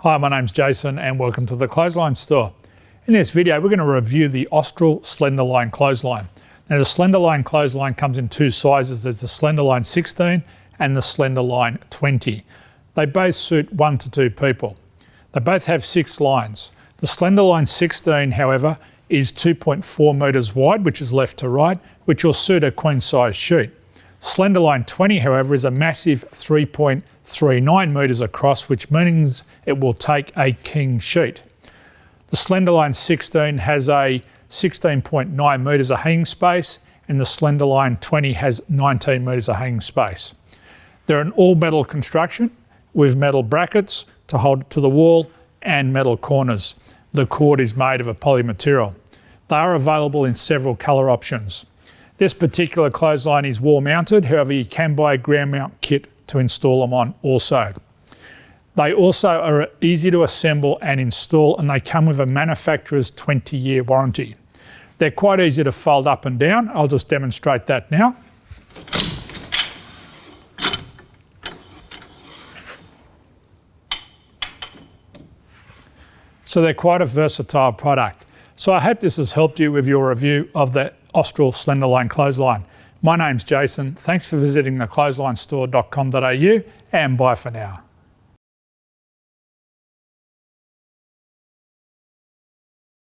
Hi, my name's Jason and welcome to the Clothesline Store. In this video, we're going to review the Austral Slender clothesline. Now the Slender clothesline comes in two sizes. There's the Slender 16 and the Slender 20. They both suit 1 to 2 people. They both have 6 lines. The Slender 16, however, is 2.4 metres wide, which is left to right, which will suit a queen size sheet. Slender 20, however, is a massive 3.39 metres across, which means it will take a king sheet. The Slender 16 has a 16.9 metres of hanging space, and the Slender 20 has 19 metres of hanging space. They're an all metal construction with metal brackets to hold it to the wall and metal corners. The cord is made of a poly material. They are available in several colour options. This particular clothesline is wall mounted, however you can buy a ground mount kit to install them on also. They also are easy to assemble and install, and they come with a manufacturer's 20-year warranty. They're quite easy to fold up and down. I'll just demonstrate that now. So they're quite a versatile product. So I hope this has helped you with your review of the Austral Slender clothesline. My name's Jason. Thanks for visiting the clotheslinestore.com.au and bye for now.